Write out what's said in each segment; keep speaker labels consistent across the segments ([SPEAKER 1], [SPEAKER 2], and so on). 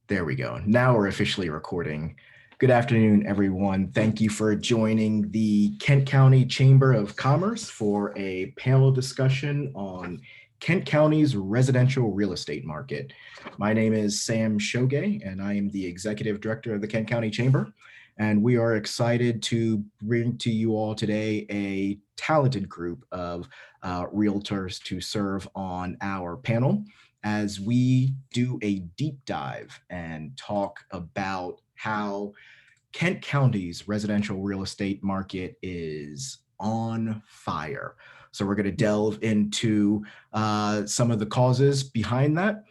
[SPEAKER 1] There we go. Now we're officially recording. Good afternoon, everyone. Thank you for joining the Kent County Chamber of Commerce for a panel discussion on Kent County's residential real estate market. My name is Sam Shoge, and I am the Executive Director of the Kent County Chamber. And we are excited to bring to you all today a talented group of realtors to serve on our panel as we do a deep dive and talk about how Kent County's residential real estate market is on fire. So we're going to delve into some of the causes behind that,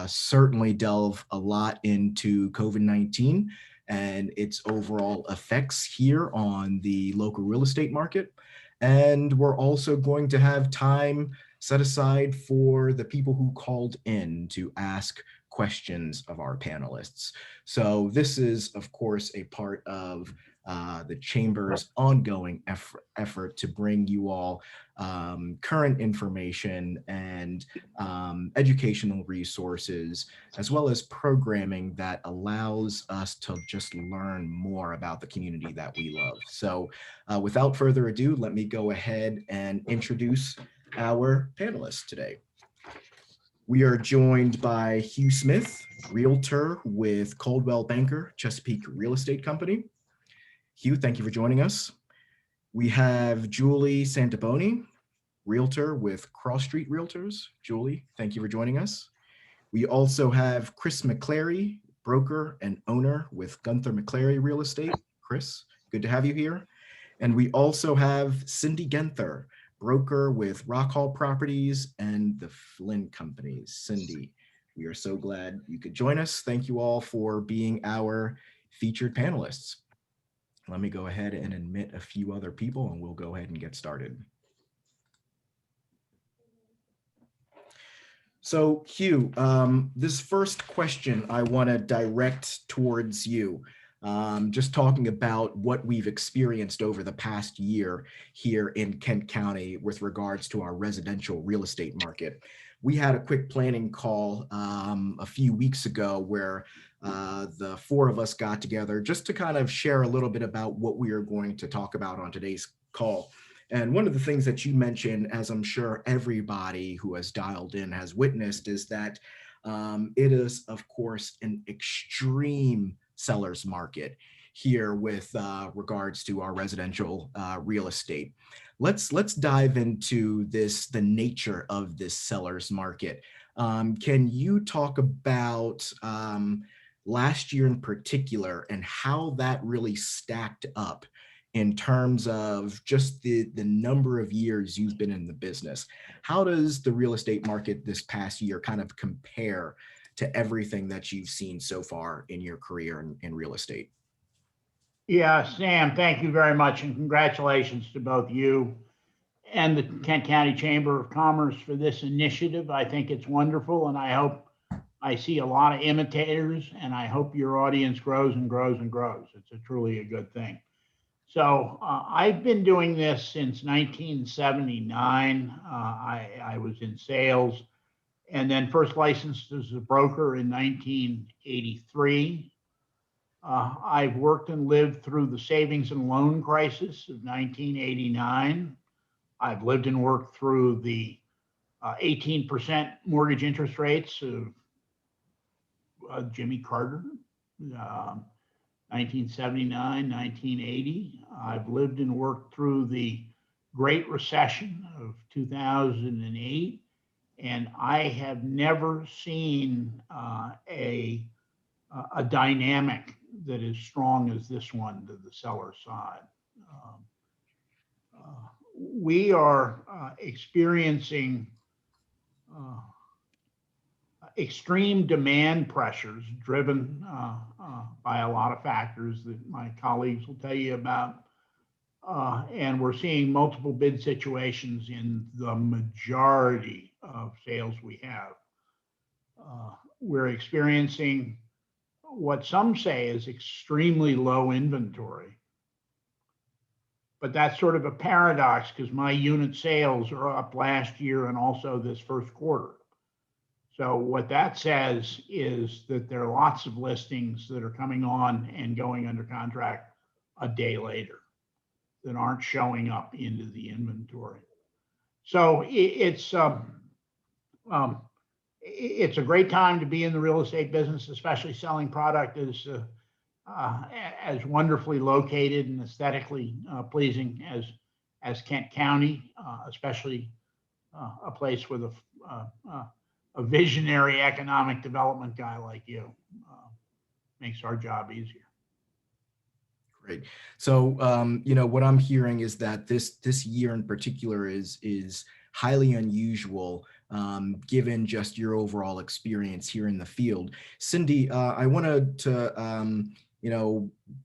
[SPEAKER 1] certainly delve a lot into COVID-19 and its overall effects here on the local real estate market. And we're also going to have time set aside for the people who called in to ask questions of our panelists. So this is, of course, a part of the Chamber's ongoing effort to bring you all current information and educational resources, as well as programming that allows us to just learn more about the community that we love. So without further ado, let me go ahead and introduce our panelists today. We are joined by Hugh Smith, realtor with Coldwell Banker Chesapeake Real Estate Company. Hugh, thank you for joining us. We have Julie Santaboni, realtor with Cross Street Realtors. Julie, thank you for joining us. We also have Chris McClary, broker and owner with Gunther McClary Real Estate. Chris, good to have you here. And we also have Cindy Genther, broker with Rock Hall Properties and the Flynn Companies. Cindy, we are so glad you could join us. Thank you all for being our featured panelists. Let me go ahead and admit a few other people and we'll go ahead and get started. So Hugh, this first question I want to direct towards you. Just talking about what we've experienced over the past year here in Kent County with regards to our residential real estate market. We had a quick planning call a few weeks ago where the four of us got together just to kind of share a little bit about what we are going to talk about on today's call. And one of the things that you mentioned, as I'm sure everybody who has dialed in has witnessed, is that it is, of course, an extreme seller's market here with regards to our residential real estate. Let's dive into the nature of this seller's market. Can you talk about last year in particular and how that really stacked up in terms of just the number of years you've been in the business? How does the real estate market this past year kind of compare to everything that you've seen so far in your career in real estate?
[SPEAKER 2] Yeah, Sam, thank you very much, and congratulations to both you and the Kent County Chamber of Commerce for this initiative. I think it's wonderful, and I hope I see a lot of imitators, and I hope your audience grows and grows and grows. It's truly a good thing. So I've been doing this since 1979. I was in sales and then first licensed as a broker in 1983. I've worked and lived through the savings and loan crisis of 1989. I've lived and worked through the 18% mortgage interest rates of Jimmy Carter, 1979, 1980. I've lived and worked through the Great Recession of 2008. And I have never seen a dynamic that is strong as this one to the seller side. We are experiencing extreme demand pressures driven by a lot of factors that my colleagues will tell you about. And we're seeing multiple bid situations in the majority of sales we have. We're experiencing what some say is extremely low inventory. But that's sort of a paradox because my unit sales are up last year and also this first quarter. So what that says is that there are lots of listings that are coming on and going under contract a day later that aren't showing up into the inventory. So it's a great time to be in the real estate business, especially selling product as wonderfully located and aesthetically pleasing as Kent County, especially a place with a visionary economic development guy like you. Makes our job easier.
[SPEAKER 1] Great. So, what I'm hearing is that this year in particular is highly unusual, given just your overall experience here in the field. Cindy, I wanted to,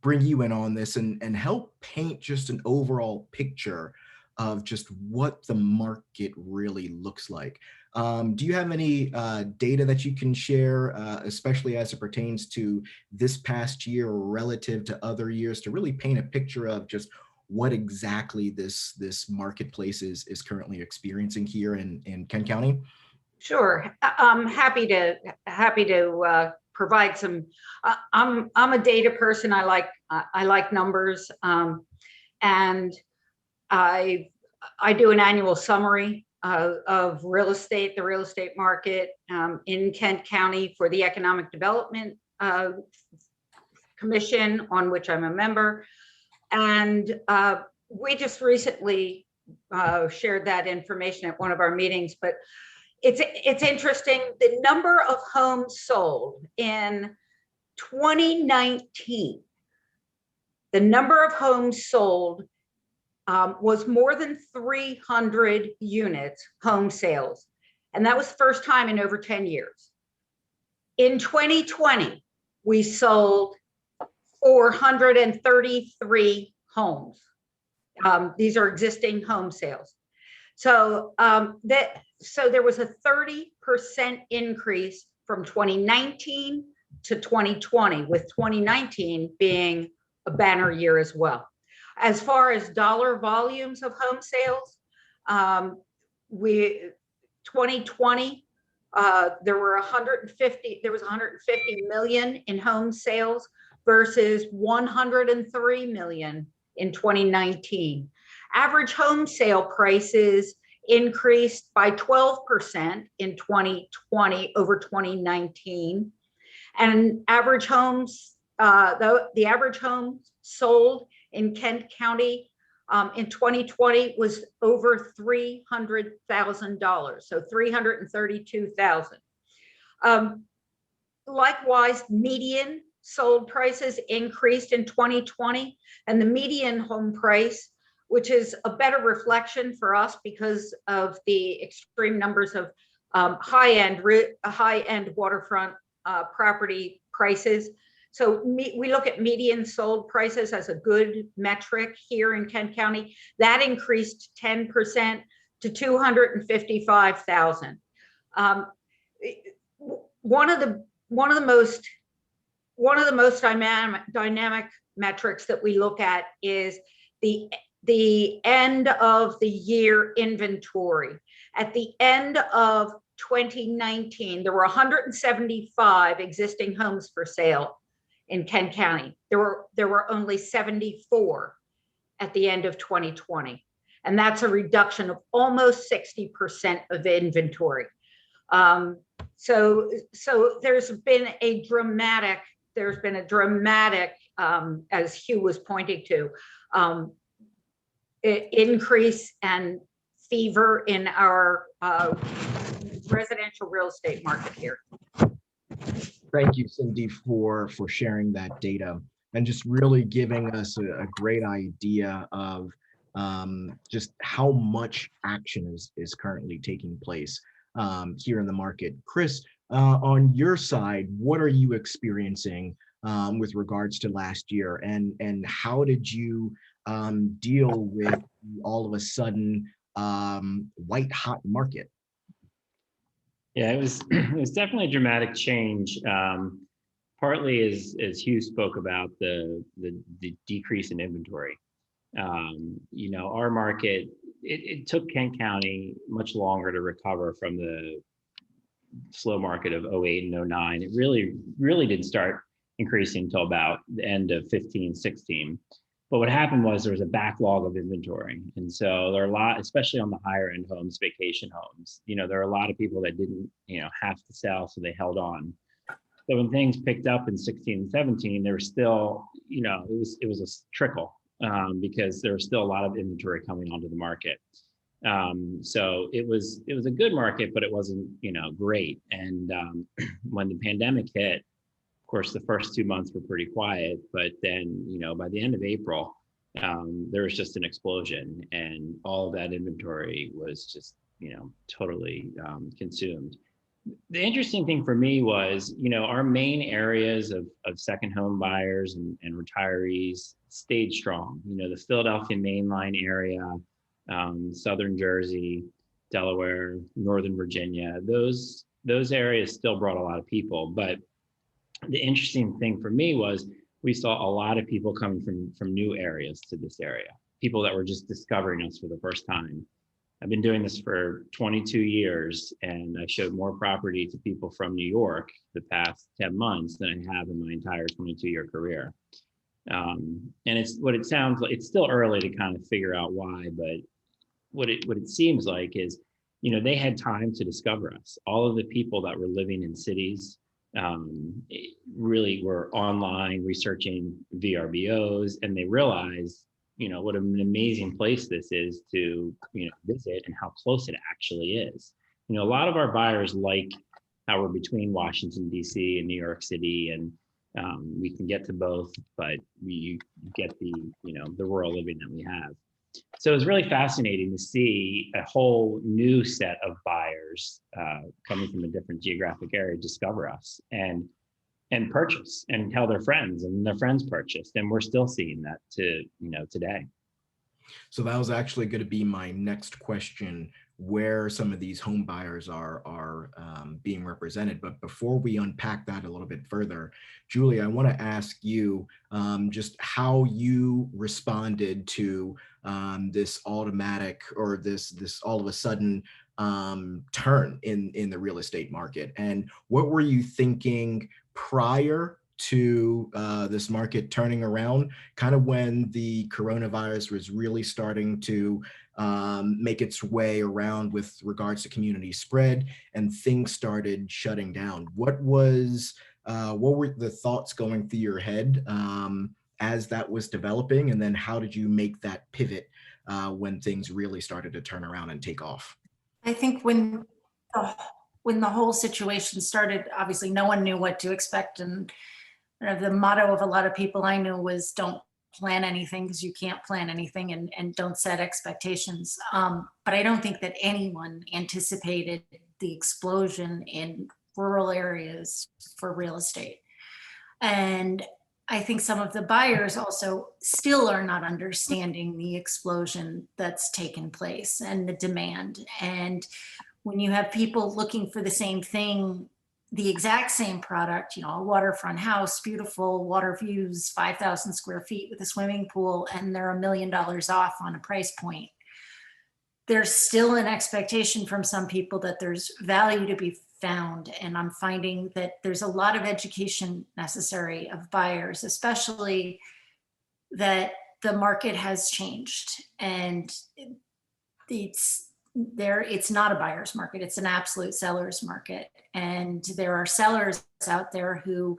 [SPEAKER 1] bring you in on this and help paint just an overall picture of just what the market really looks like. Do you have any data that you can share, especially as it pertains to this past year relative to other years, to really paint a picture of just what exactly this marketplace is currently experiencing here in Kent County?
[SPEAKER 3] Sure, I'm happy to provide some. I'm a data person. I like numbers, and I do an annual summary of the real estate market in Kent County for the Economic Development Commission, on which I'm a member. And we just recently shared that information at one of our meetings, but it's interesting. The number of homes sold in 2019, the number of homes sold was more than 300 units, home sales. And that was the first time in over 10 years. In 2020, we sold 433 homes. These are existing home sales. So there was a 30% increase from 2019 to 2020, with 2019 being a banner year as well. As far as dollar volumes of home sales, 2020, there was 150 million in home sales versus 103 million in 2019. Average home sale prices increased by 12% in 2020 over 2019. And average homes, the average home sold in Kent County in 2020 was over $300,000, so $332,000. Likewise, median sold prices increased in 2020, and the median home price, which is a better reflection for us because of the extreme numbers of high-end waterfront property prices. So we look at median sold prices as a good metric here in Kent County. That increased 10% to $255,000. One of the most dynamic metrics that we look at is the end of the year inventory. At the end of 2019, there were 175 existing homes for sale in Kent County. There were only 74 at the end of 2020. And that's a reduction of almost 60% of inventory. So there's been a dramatic, as Hugh was pointing to, increase and fever in our residential real estate market here.
[SPEAKER 1] Thank you, Cindy, for sharing that data and just really giving us a great idea of just how much action is currently taking place here in the market. Chris, on your side, what are you experiencing with regards to last year, and how did you deal with all of a sudden white hot market?
[SPEAKER 4] Yeah, it was definitely a dramatic change. Partly as Hugh spoke about the decrease in inventory. Our market, it took Kent County much longer to recover from the slow market of '08 and '09. It really didn't start increasing until about the end of 15, 16. But what happened was there was a backlog of inventory. And so there are a lot, especially on the higher end homes, vacation homes, there are a lot of people that didn't, have to sell, so they held on. So when things picked up in 16 and 17, there was still, it was a trickle because there was still a lot of inventory coming onto the market. So it was a good market, but it wasn't, great. And when the pandemic hit, of course, the first 2 months were pretty quiet, but then, by the end of April, there was just an explosion, and all of that inventory was just, totally consumed. The interesting thing for me was, our main areas of second home buyers and retirees stayed strong. The Philadelphia mainline area, Southern Jersey, Delaware, Northern Virginia, those areas still brought a lot of people. But the interesting thing for me was we saw a lot of people coming from new areas to this area, people that were just discovering us for the first time. I've been doing this for 22 years, and I showed more property to people from New York the past 10 months than I have in my entire 22-year career. And it's what it sounds like. It's still early to kind of figure out why, but what it seems like is, they had time to discover us. All of the people that were living in cities really were online researching VRBOs, and they realized, what an amazing place this is to, visit, and how close it actually is. A lot of our buyers like how we're between Washington, D.C. and New York City, and we can get to both, but we get the, the rural living that we have. So it was really fascinating to see a whole new set of buyers coming from a different geographic area discover us and purchase and tell their friends, and their friends purchased. And we're still seeing that today.
[SPEAKER 1] So that was actually going to be my next question, where some of these home buyers are being represented. But before we unpack that a little bit further, Julie, I want to ask you just how you responded to this automatic, or this all of a sudden turn in the real estate market, and what were you thinking prior to this market turning around, kind of when the coronavirus was really starting to make its way around with regards to community spread and things started shutting down? What were the thoughts going through your head as that was developing, and then how did you make that pivot when things really started to turn around and take off?
[SPEAKER 5] I think when the whole situation started, obviously no one knew what to expect, and the motto of a lot of people I knew was don't plan anything, because you can't plan anything, and don't set expectations. But I don't think that anyone anticipated the explosion in rural areas for real estate. And I think some of the buyers also still are not understanding the explosion that's taken place and the demand. And when you have people looking for the same thing, the exact same product, a waterfront house, beautiful water views, 5,000 square feet with a swimming pool, and they're $1 million off on a price point, there's still an expectation from some people that there's value to be found. And I'm finding that there's a lot of education necessary of buyers, especially that the market has changed, and it's not a buyer's market, it's an absolute seller's market. And there are sellers out there who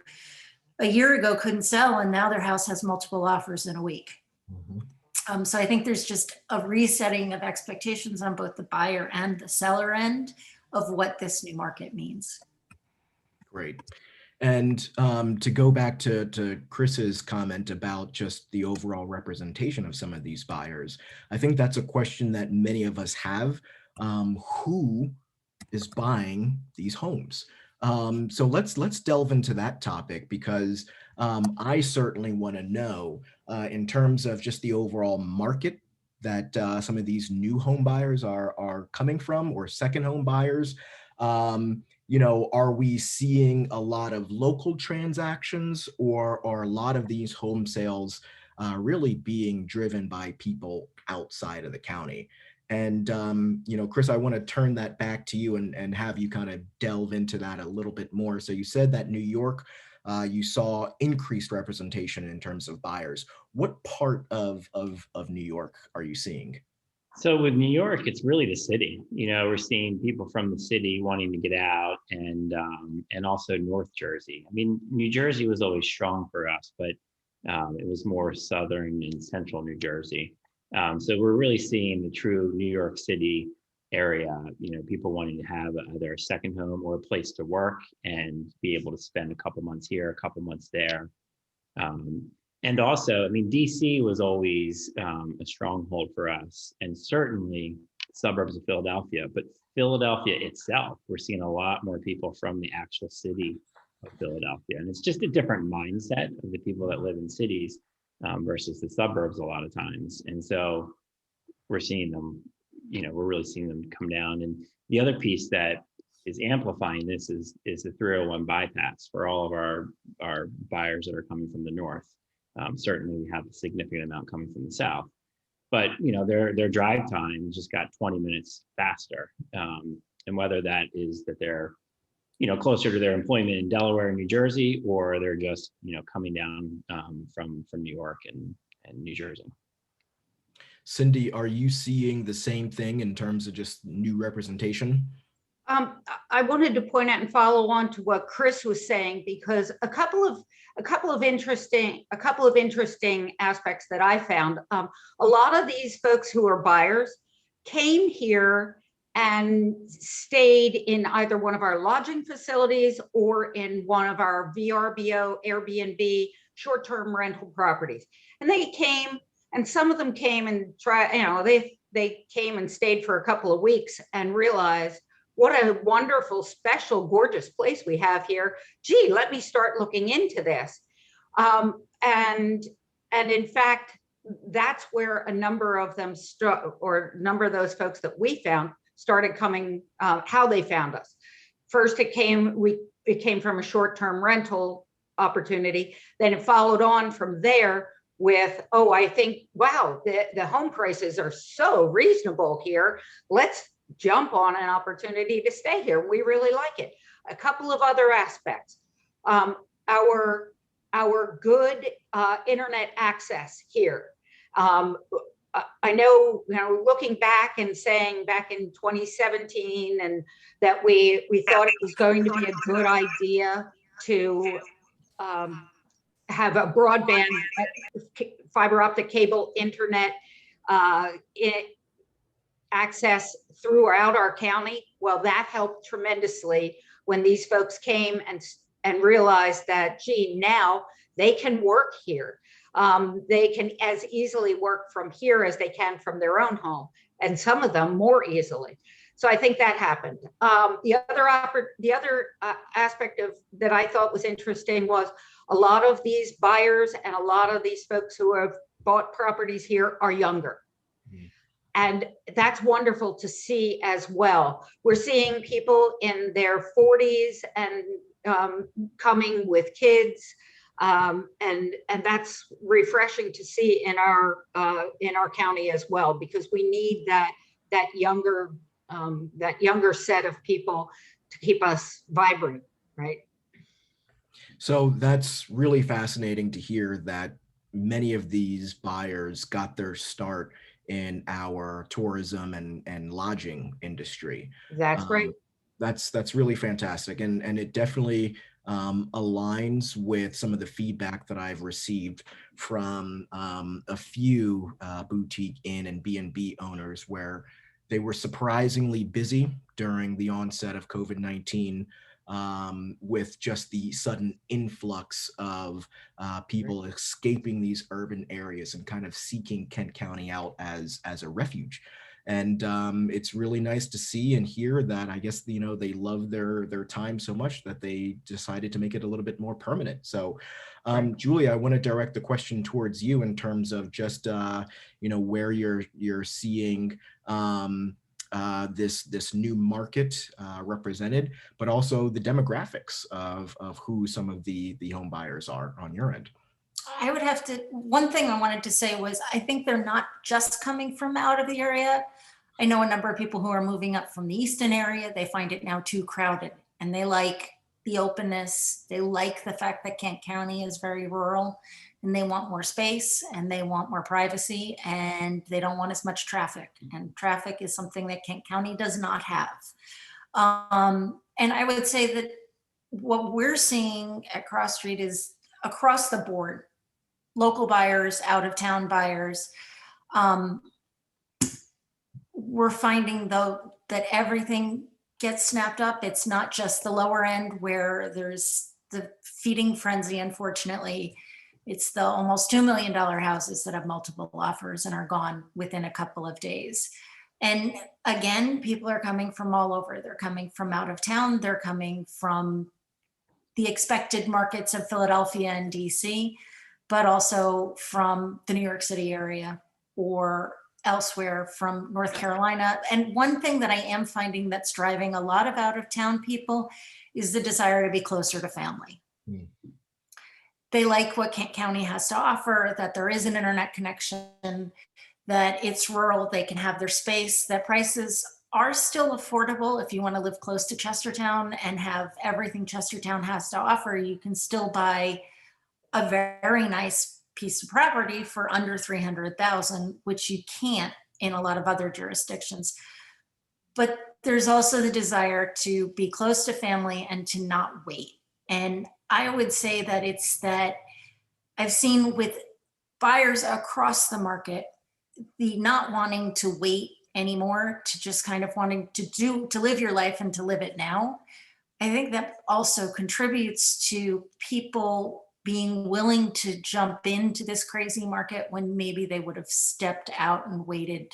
[SPEAKER 5] a year ago couldn't sell, and now their house has multiple offers in a week. Mm-hmm. So I think there's just a resetting of expectations on both the buyer and the seller end of what this new market means.
[SPEAKER 1] Great. And to go back to Chris's comment about just the overall representation of some of these buyers, I think that's a question that many of us have. Who is buying these homes? So let's delve into that topic, because I certainly want to know in terms of just the overall market that some of these new home buyers are coming from, or second home buyers. Are we seeing a lot of local transactions, or are a lot of these home sales really being driven by people outside of the county? And, Chris, I want to turn that back to you and have you kind of delve into that a little bit more. So you said that New York, you saw increased representation in terms of buyers. What part of New York are you seeing?
[SPEAKER 4] So with New York, it's really the city. We're seeing people from the city wanting to get out, and also North Jersey. I mean, New Jersey was always strong for us, but it was more southern and central New Jersey. So we're really seeing the true New York City area. People wanting to have either a second home or a place to work and be able to spend a couple months here, a couple months there. And also, I mean, DC was always a stronghold for us, and certainly suburbs of Philadelphia. But Philadelphia itself, we're seeing a lot more people from the actual city of Philadelphia. And it's just a different mindset of the people that live in cities versus the suburbs a lot of times. And so we're seeing them, we're really seeing them come down. And the other piece that is amplifying this is the 301 bypass for all of our buyers that are coming from the north. Certainly we have a significant amount coming from the south, but their drive time just got 20 minutes faster. And whether that is that they're closer to their employment in Delaware and New Jersey, or they're just coming down from New York and New Jersey.
[SPEAKER 1] Cindy, are you seeing the same thing in terms of just new representation?
[SPEAKER 3] I wanted to point out and follow on to what Chris was saying, because a couple of interesting aspects that I found. A lot of these folks who are buyers came here and stayed in either one of our lodging facilities or in one of our VRBO, Airbnb, short-term rental properties. And they came, and some of them came and they came and stayed for a couple of weeks and realized, what a wonderful, special, gorgeous place we have here. Gee, let me start looking into this. And in fact, that's where a number of them or a number of those folks that we found started coming, how they found us. First, it came from a short-term rental opportunity. Then it followed on from there with, I think, wow, the home prices are so reasonable here. Let's jump on an opportunity to stay here. We really like it. A couple of other aspects. Our good internet access here. I know, looking back and saying back in 2017, and that we thought it was going to be a good idea to have a broadband fiber optic cable internet access throughout our county. Well, that helped tremendously when these folks came and realized that, gee, now they can work here. They can as easily work from here as they can from their own home, and some of them more easily. So I think that happened. The other aspect of that I thought was interesting was a lot of these buyers and a lot of these folks who have bought properties here are younger. And that's wonderful to see as well. We're seeing people in their 40s and coming with kids, and that's refreshing to see in our county as well, because we need that younger set of people to keep us vibrant, right?
[SPEAKER 1] So that's really fascinating to hear that many of these buyers got their start in our tourism and lodging industry.
[SPEAKER 3] That's great.
[SPEAKER 1] That's really fantastic, and it definitely aligns with some of the feedback that I've received from a few boutique inn and B&B owners, where they were surprisingly busy during the onset of COVID-19, with just the sudden influx of people escaping these urban areas and kind of seeking Kent County out as a refuge. And it's really nice to see and hear that, I guess, they love their time so much that they decided to make it a little bit more permanent. So Julie, I want to direct the question towards you in terms of just where you're seeing this new market represented, but also the demographics of who some of the home buyers are on your end.
[SPEAKER 5] I would have to, one thing I wanted to say was, I think they're not just coming from out of the area. I know a number of people who are moving up from the Easton area. They find it now too crowded, and they like the openness. They like the fact that Kent County is very rural, and they want more space and they want more privacy, and they don't want as much traffic. And traffic is something that Kent County does not have. And I would say that what we're seeing at Cross Street is across the board, local buyers, out of town buyers. We're finding though that everything gets snapped up. It's not just the lower end where there's the feeding frenzy, unfortunately. It's the almost $2 million houses that have multiple offers and are gone within a couple of days. And again, people are coming from all over. They're coming from out of town. They're coming from the expected markets of Philadelphia and DC, but also from the New York City area or elsewhere from North Carolina. And one thing that I am finding that's driving a lot of out of town people is the desire to be closer to family. Mm. They like what Kent County has to offer, that there is an internet connection, that it's rural, they can have their space, that prices are still affordable. If you want to live close to Chestertown and have everything Chestertown has to offer, you can still buy a very nice piece of property for under 300,000, which you can't in a lot of other jurisdictions. But there's also the desire to be close to family and to not wait. And I would say that it's that I've seen with buyers across the market, the not wanting to wait anymore, to just kind of wanting to live your life and to live it now. I think that also contributes to people being willing to jump into this crazy market when maybe they would have stepped out and waited.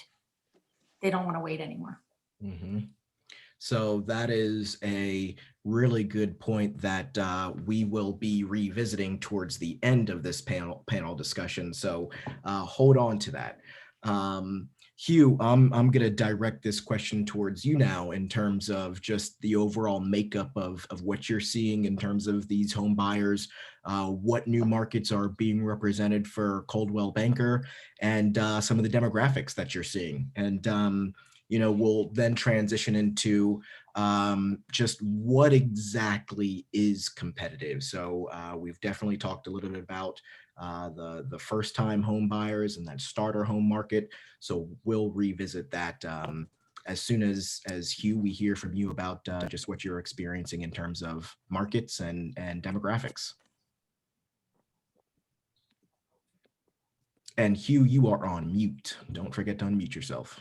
[SPEAKER 5] They don't want to wait anymore.
[SPEAKER 1] Mm-hmm. So that is a really good point that we will be revisiting towards the end of this panel discussion. So hold on to that. Hugh, I'm going to direct this question towards you now in terms of just the overall makeup of what you're seeing in terms of these home buyers, what new markets are being represented for Coldwell Banker, and some of the demographics that you're seeing. And, we'll then transition into just what exactly is competitive. So we've definitely talked a little bit about the first-time home buyers and that starter home market. So we'll revisit that as soon as Hugh, we hear from you about just what you're experiencing in terms of markets and demographics. And Hugh, you are on mute. Don't forget to unmute yourself.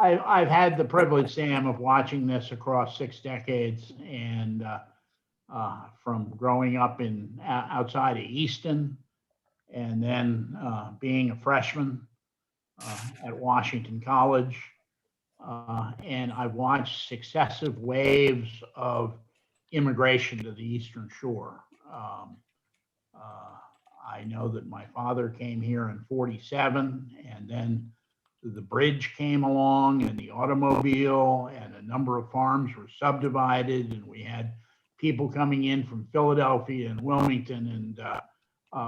[SPEAKER 2] I've had the privilege, Sam, of watching this across 6 decades, and from growing up outside of Easton, and then being a freshman at Washington College. And I've watched successive waves of immigration to the Eastern Shore. I know that my father came here in '47, and then the bridge came along and the automobile, and a number of farms were subdivided, and we had people coming in from Philadelphia and Wilmington, and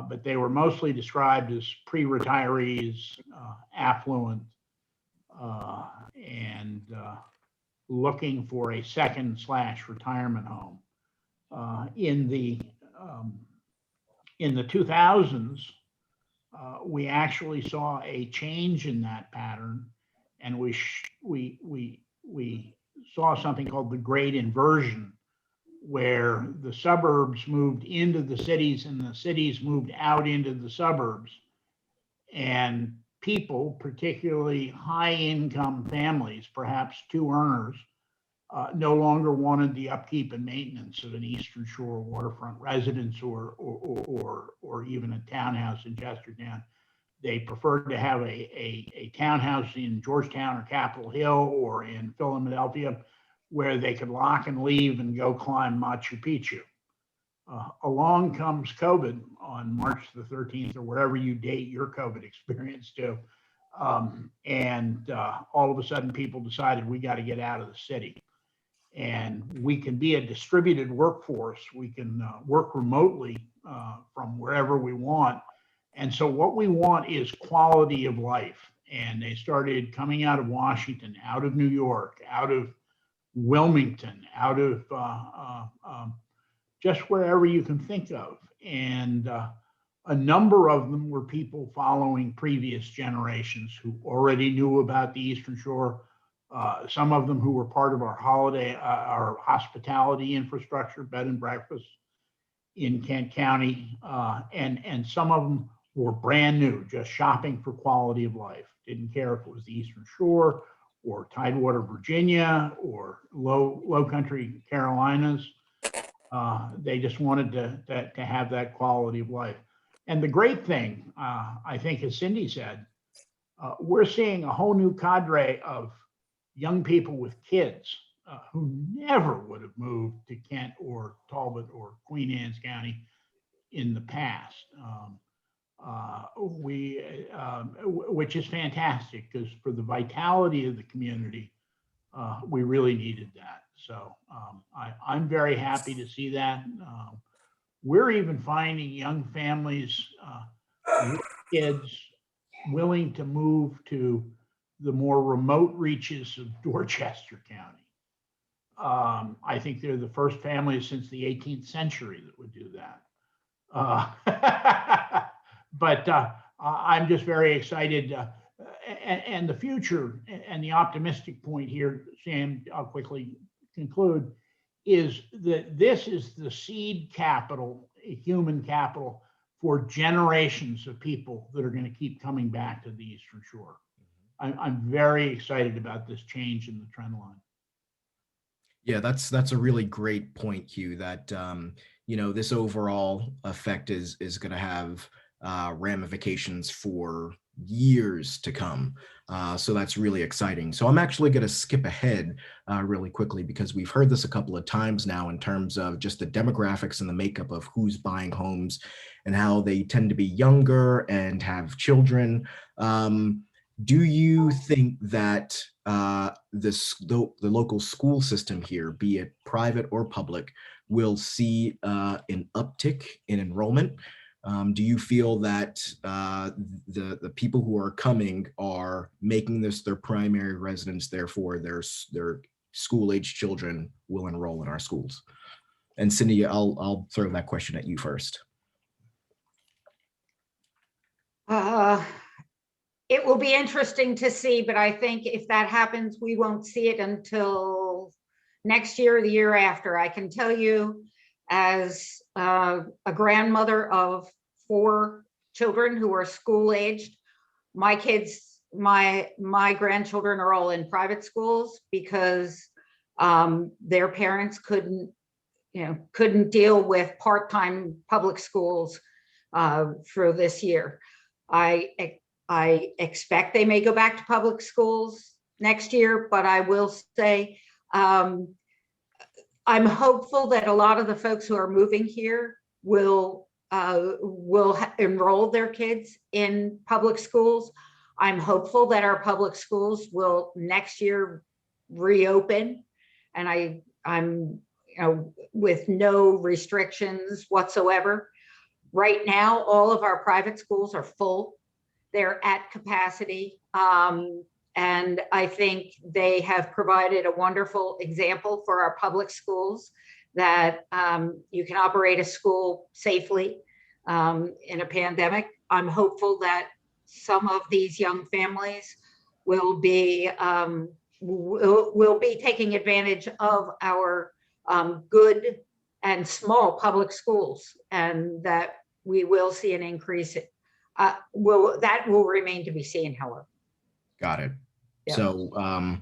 [SPEAKER 2] but they were mostly described as pre-retirees, affluent, and looking for a second/retirement home. In the 2000s, we actually saw a change in that pattern, and we saw something called the Great Inversion, where the suburbs moved into the cities and the cities moved out into the suburbs. And people, particularly high-income families, perhaps 2 earners, no longer wanted the upkeep and maintenance of an Eastern Shore waterfront residence or even a townhouse in Chestertown. They preferred to have a townhouse in Georgetown or Capitol Hill or in Philadelphia, where they could lock and leave and go climb Machu Picchu. Along comes COVID on March the 13th, or wherever you date your COVID experience to. And all of a sudden people decided we got to get out of the city. And we can be a distributed workforce. We can work remotely from wherever we want. And so what we want is quality of life. And they started coming out of Washington, out of New York, out of Wilmington, out of just wherever you can think of. And a number of them were people following previous generations who already knew about the Eastern Shore. Some of them who were part of our our hospitality infrastructure, bed and breakfast in Kent County. And some of them were brand new, just shopping for quality of life. Didn't care if it was the Eastern Shore or Tidewater, Virginia, or low country Carolinas. They just wanted to have that quality of life. And the great thing, I think, as Cindy said, we're seeing a whole new cadre of young people with kids who never would have moved to Kent or Talbot or Queen Anne's County in the past. Which is fantastic, because for the vitality of the community, we really needed that. So I'm very happy to see that. We're even finding young families with kids willing to move to the more remote reaches of Dorchester County. I think they're the first family since the 18th century that would do that. But I'm just very excited. And the future and the optimistic point here, Sam, I'll quickly conclude, is that this is the seed capital, human capital, for generations of people that are going to keep coming back to the Eastern Shore. I'm very excited about this change in the trend line.
[SPEAKER 1] Yeah, that's a really great point, Hugh, that this overall effect is going to have ramifications for years to come. So that's really exciting. So I'm actually going to skip ahead really quickly, because we've heard this a couple of times now in terms of just the demographics and the makeup of who's buying homes and how they tend to be younger and have children. Do you think that the local school system here, be it private or public, will see an uptick in enrollment? Do you feel that the people who are coming are making this their primary residence, therefore their school-age children will enroll in our schools? And Cindy, I'll throw that question at you first.
[SPEAKER 3] It will be interesting to see, but I think if that happens, we won't see it until next year or the year after. I can tell you, as a grandmother of 4 children who are school aged, my grandchildren are all in private schools because their parents couldn't deal with part-time public schools for this year. I expect they may go back to public schools next year, but I will say I'm hopeful that a lot of the folks who are moving here will enroll their kids in public schools. I'm hopeful that our public schools will next year reopen, and I'm with no restrictions whatsoever. Right now, all of our private schools are full. They're at capacity. And I think they have provided a wonderful example for our public schools that you can operate a school safely in a pandemic. I'm hopeful that some of these young families will be taking advantage of our good and small public schools, and that we will see an increase. That will remain to be seen, however.
[SPEAKER 1] Got it.
[SPEAKER 3] Yeah.
[SPEAKER 1] So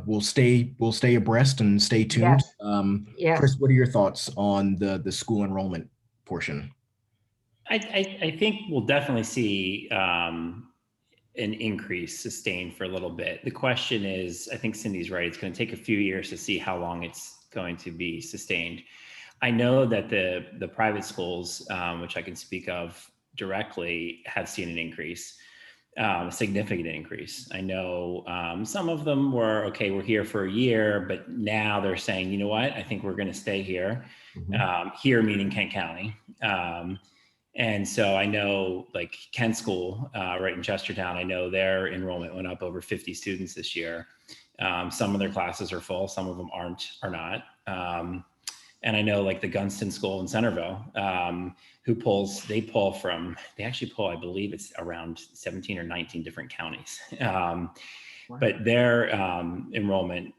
[SPEAKER 1] we'll stay abreast and stay tuned.
[SPEAKER 3] Yes. Yes.
[SPEAKER 1] Chris, what are your thoughts on the school enrollment portion?
[SPEAKER 4] I think we'll definitely see an increase sustained for a little bit. The question is, I think Cindy's right, it's going to take a few years to see how long it's going to be sustained. I know that the private schools, which I can speak of directly, have seen an increase, a significant increase. I know some of them were, okay, we're here for a year, but now they're saying, you know what, I think we're going to stay here, here meaning Kent County. And so I know like Kent School, right in Chestertown, I know their enrollment went up over 50 students this year. Some of their classes are full, some of them are not. And I know like the Gunston School in Centerville, they actually pull, I believe it's around 17 or 19 different counties. But their enrollment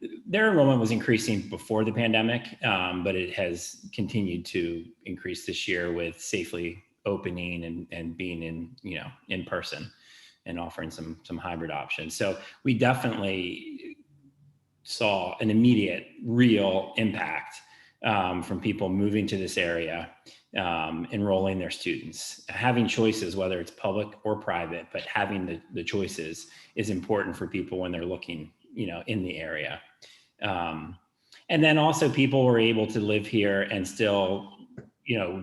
[SPEAKER 4] was increasing before the pandemic, but it has continued to increase this year with safely opening and being in person and offering some hybrid options. So we definitely saw an immediate real impact from people moving to this area, enrolling their students, having choices, whether it's public or private, but having the choices is important for people when they're looking, in the area. And then also people were able to live here and still,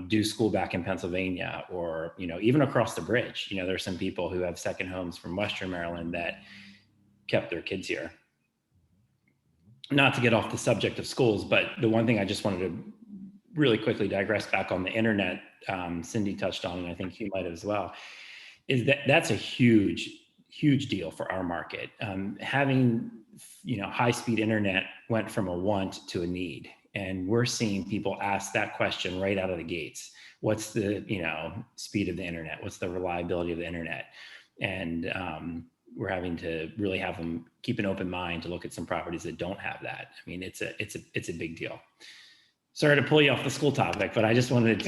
[SPEAKER 4] do school back in Pennsylvania or, even across the bridge. There's some people who have second homes from Western Maryland that kept their kids here. Not to get off the subject of schools, but the one thing I just wanted to really quickly digress back on the internet, Cindy touched on, and I think you might as well, is that's a huge deal for our market. Having, high-speed internet went from a want to a need. And we're seeing people ask that question right out of the gates. What's the, speed of the internet? What's the reliability of the internet? And we're having to really have them keep an open mind to look at some properties that don't have that. I mean, it's a big deal. Sorry to pull you off the school topic, but I just wanted to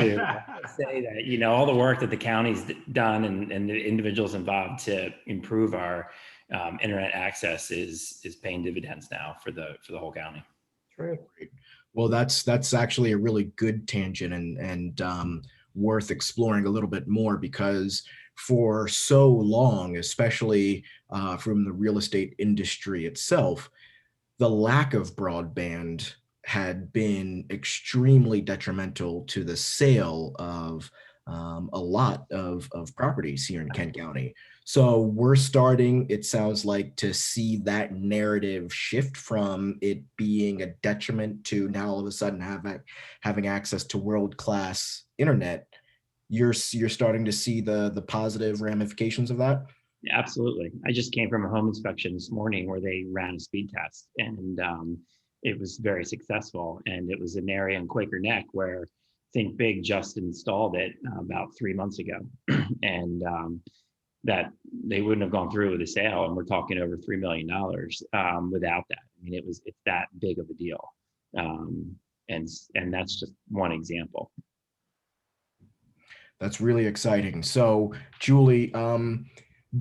[SPEAKER 4] say that, all the work that the county's done and the individuals involved to improve our internet access is paying dividends now for the whole county.
[SPEAKER 1] Great. Well, that's actually a really good tangent and worth exploring a little bit more, because for so long, especially from the real estate industry itself, the lack of broadband had been extremely detrimental to the sale of a lot of properties here in Kent County. So we're starting, it sounds like, to see that narrative shift from it being a detriment to now all of a sudden having access to world-class internet. You're starting to see the positive ramifications of that.
[SPEAKER 4] Yeah, absolutely. I just came from a home inspection this morning where they ran a speed test, and it was very successful. And it was an area in Quaker Neck where Think Big just installed it about 3 months ago, and that they wouldn't have gone through with a sale. And we're talking over $3 million without that. I mean, it's that big of a deal, and that's just one example.
[SPEAKER 1] That's really exciting. So, Julie,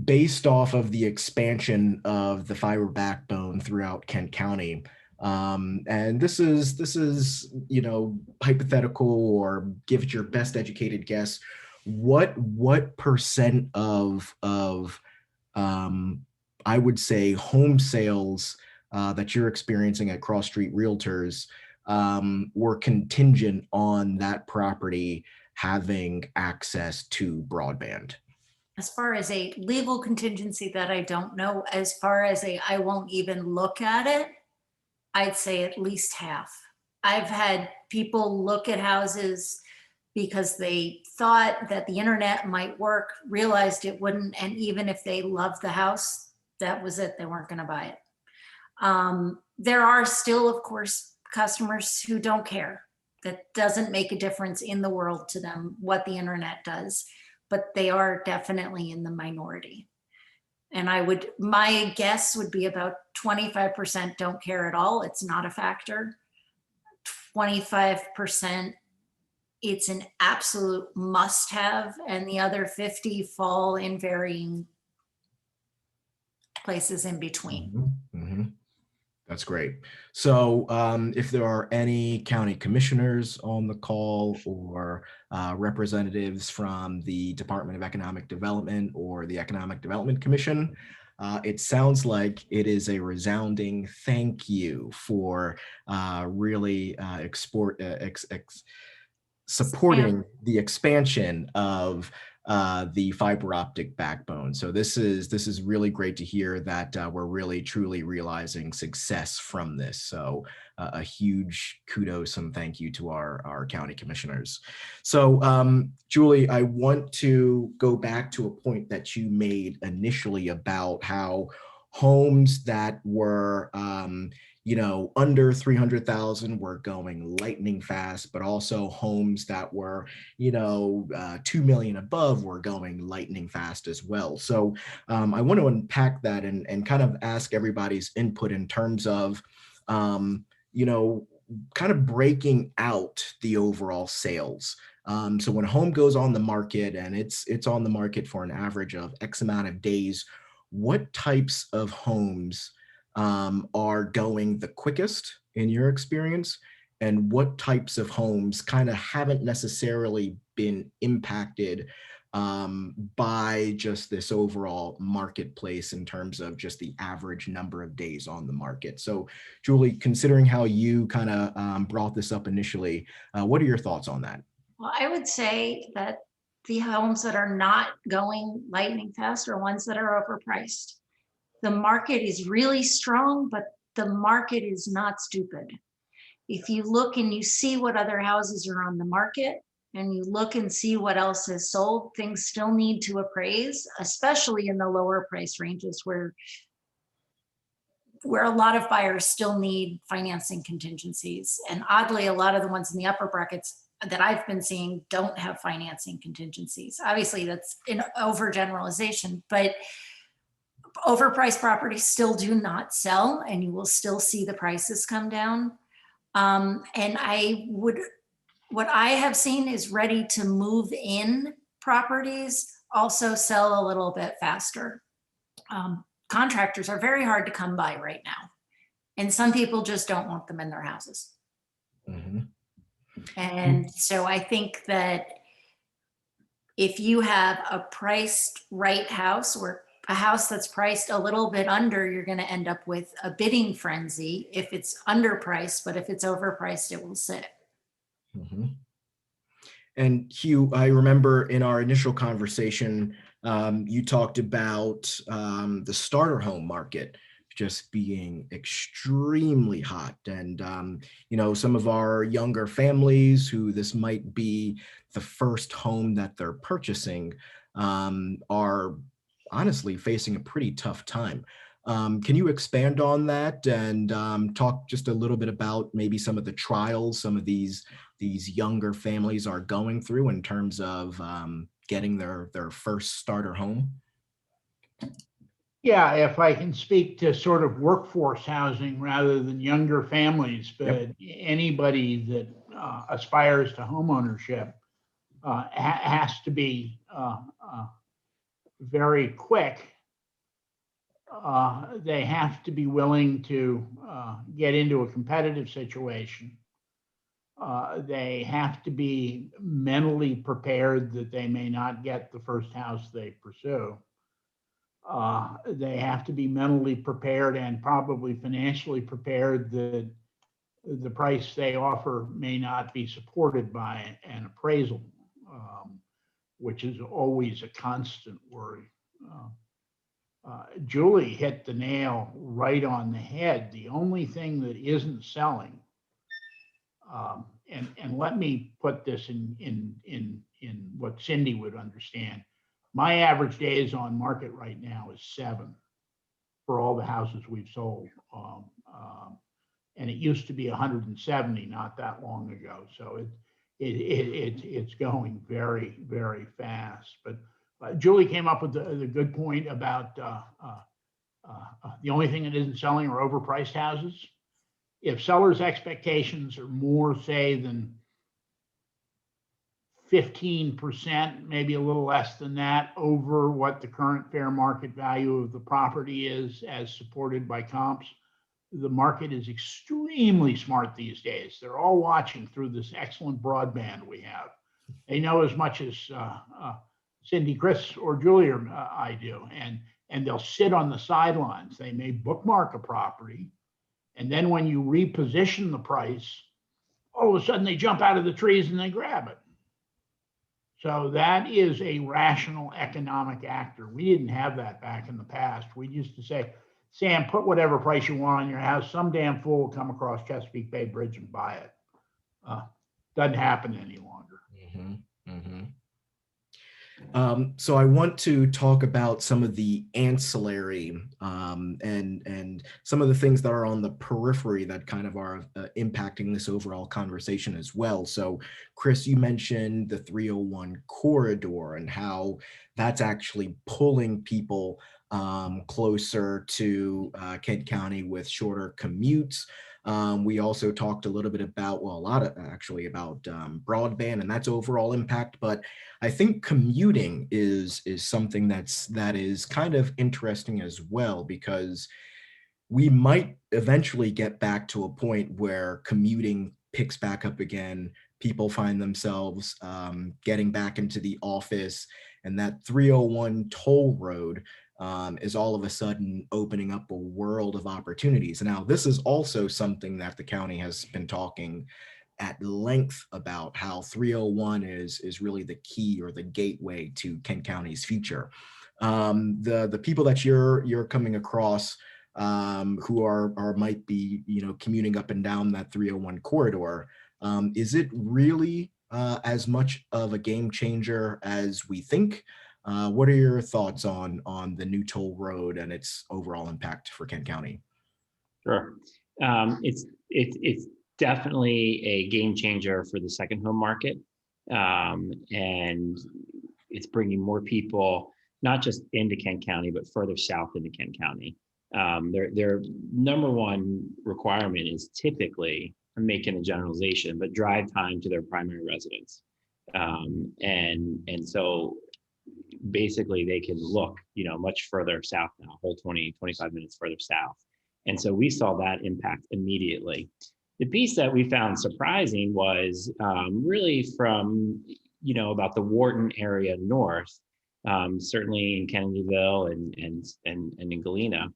[SPEAKER 1] based off of the expansion of the fiber backbone throughout Kent County, and this is hypothetical, or give it your best educated guess, what percent of I would say home sales that you're experiencing at Cross Street Realtors were contingent on that property having access to broadband?
[SPEAKER 5] As far as a legal contingency, that I don't know. As far as I won't even look at it, I'd say at least half. I've had people look at houses because they thought that the internet might work, realized it wouldn't, and even if they loved the house, that was it, they weren't going to buy it. There are still, of course, customers who don't care. That doesn't make a difference in the world to them what the internet does, but they are definitely in the minority. And my guess would be about 25% don't care at all. It's not a factor. 25%, it's an absolute must have. And the other 50 fall in varying places in between.
[SPEAKER 1] Mm-hmm. Mm-hmm. That's great. So if there are any county commissioners on the call, or representatives from the Department of Economic Development or the Economic Development Commission, it sounds like it is a resounding thank you for really supporting the expansion of the fiber optic backbone. So this is really great to hear that we're really truly realizing success from this. So a huge kudos and thank you to our county commissioners. So Julie, I want to go back to a point that you made initially about how homes that were under 300,000 were going lightning fast, but also homes that were 2 million above were going lightning fast as well. So I want to unpack that and kind of ask everybody's input in terms of kind of breaking out the overall sales. So when a home goes on the market and it's on the market for an average of X amount of days, what types of homes are going the quickest in your experience, and what types of homes kind of haven't necessarily been impacted by just this overall marketplace in terms of just the average number of days on the market? So Julie, considering how you kind of brought this up initially, what are your thoughts on that?
[SPEAKER 5] Well, I would say that the homes that are not going lightning fast are ones that are overpriced. The market is really strong, but the market is not stupid. If you look and you see what other houses are on the market, and you look and see what else is sold, things still need to appraise, especially in the lower price ranges where a lot of buyers still need financing contingencies. And oddly, a lot of the ones in the upper brackets that I've been seeing don't have financing contingencies. Obviously, that's an overgeneralization, but overpriced properties still do not sell, and you will still see the prices come down. And what I have seen is ready to move in properties also sell a little bit faster. Contractors are very hard to come by right now, and some people just don't want them in their houses.
[SPEAKER 1] Mm-hmm.
[SPEAKER 5] And so I think that if you have a priced right house, or a house that's priced a little bit under, you're going to end up with a bidding frenzy if it's underpriced, but if it's overpriced, it will sit.
[SPEAKER 1] Mm-hmm. And Hugh, I remember in our initial conversation, you talked about the starter home market just being extremely hot. And, some of our younger families who this might be the first home that they're purchasing are honestly facing a pretty tough time. Can you expand on that and talk just a little bit about maybe some of the trials some of these younger families are going through in terms of getting their first starter home?
[SPEAKER 2] Yeah, if I can speak to sort of workforce housing rather than younger families, but anybody that aspires to homeownership has to be very quick. They have to be willing to get into a competitive situation. They have to be mentally prepared that they may not get the first house they pursue. They have to be mentally prepared and probably financially prepared that the price they offer may not be supported by an appraisal, which is always a constant worry. Julie hit the nail right on the head. The only thing that isn't selling, and let me put this in what Cindy would understand. My average days on market right now is 7 for all the houses we've sold. And it used to be 170 not that long ago. So it's going very, very fast. But Julie came up with the good point about the only thing that isn't selling are overpriced houses. If sellers' expectations are more, say, than 15%, maybe a little less than that, over what the current fair market value of the property is as supported by comps, the market is extremely smart these days. They're all watching through this excellent broadband we have. They know as much as Cindy, Chris, or Julie or I do, and they'll sit on the sidelines. They may bookmark a property, and then when you reposition the price, all of a sudden they jump out of the trees and they grab it. So that is a rational economic actor. We didn't have that back in the past. We used to say, Sam, put whatever price you want on your house. Some damn fool will come across Chesapeake Bay Bridge and buy it. Doesn't happen any longer.
[SPEAKER 1] Mm-hmm, mm-hmm. So I want to talk about some of the ancillary and some of the things that are on the periphery that kind of are impacting this overall conversation as well. So Chris, you mentioned the 301 corridor and how that's actually pulling people closer to Kent County with shorter commutes. We also talked a little bit about, well, a lot of actually about broadband and that's overall impact, but I think commuting is something that is kind of interesting as well, because we might eventually get back to a point where commuting picks back up again. People find themselves getting back into the office, and that 301 toll road is all of a sudden opening up a world of opportunities. Now, this is also something that the county has been talking at length about, how 301 is really the key or the gateway to Kent County's future. The people that you're coming across who are might be commuting up and down that 301 corridor, is it really as much of a game changer as we think? What are your thoughts on the new toll road and its overall impact for Kent County?
[SPEAKER 4] Sure. It's definitely a game changer for the second home market. And it's bringing more people, not just into Kent County, but further south into Kent County. Their number one requirement is typically, I'm making a generalization, but drive time to their primary residence. And so basically they can look, much further south now, whole 20, 25 minutes further south. And so we saw that impact immediately. The piece that we found surprising was really from, about the Wharton area north, certainly in Kennedyville and in Galena,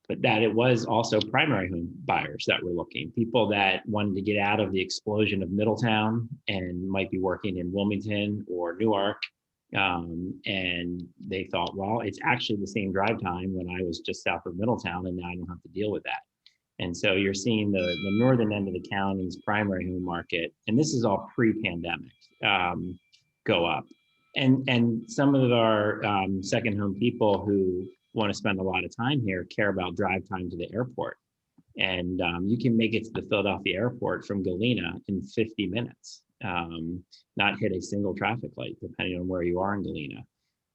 [SPEAKER 4] but that it was also primary home buyers that were looking, people that wanted to get out of the explosion of Middletown and might be working in Wilmington or Newark. And they thought, well, it's actually the same drive time when I was just south of Middletown, and now I don't have to deal with that. And so you're seeing the northern end of the county's primary home market, and this is all pre-pandemic, go up. And some of our second home people who want to spend a lot of time here care about drive time to the airport. And you can make it to the Philadelphia airport from Galena in 50 minutes, not hit a single traffic light, depending on where you are in Galena.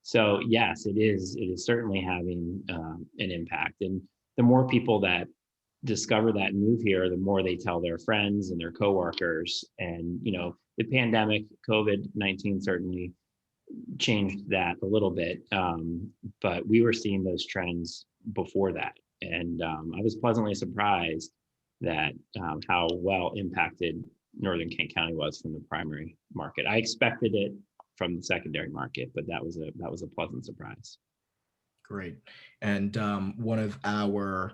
[SPEAKER 4] So yes, it is certainly having an impact. And the more people that discover that and move here, the more they tell their friends and their coworkers. And, the pandemic, COVID-19 certainly changed that a little bit. But we were seeing those trends before that. And I was pleasantly surprised that how well impacted Northern Kent County was from the primary market. I expected it from the secondary market, but that was a pleasant surprise.
[SPEAKER 1] Great. And one of our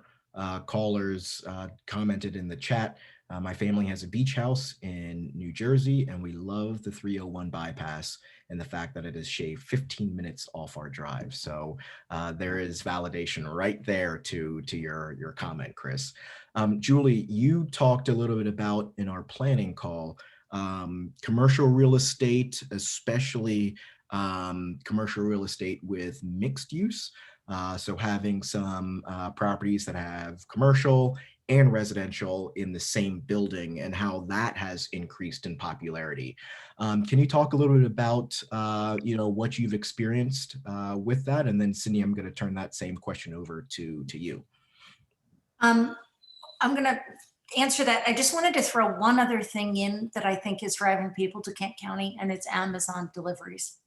[SPEAKER 1] callers commented in the chat, my family has a beach house in New Jersey, and we love the 301 bypass and the fact that it has shaved 15 minutes off our drive. So there is validation right there to your comment, Chris. Julie, you talked a little bit about, in our planning call, commercial real estate, especially commercial real estate with mixed use. So having some properties that have commercial and residential in the same building, and how that has increased in popularity. Can you talk a little bit about what you've experienced with that? And then Cindy, I'm going to turn that same question over to you.
[SPEAKER 5] I'm going to answer that. I just wanted to throw one other thing in that I think is driving people to Kent County, and it's Amazon deliveries.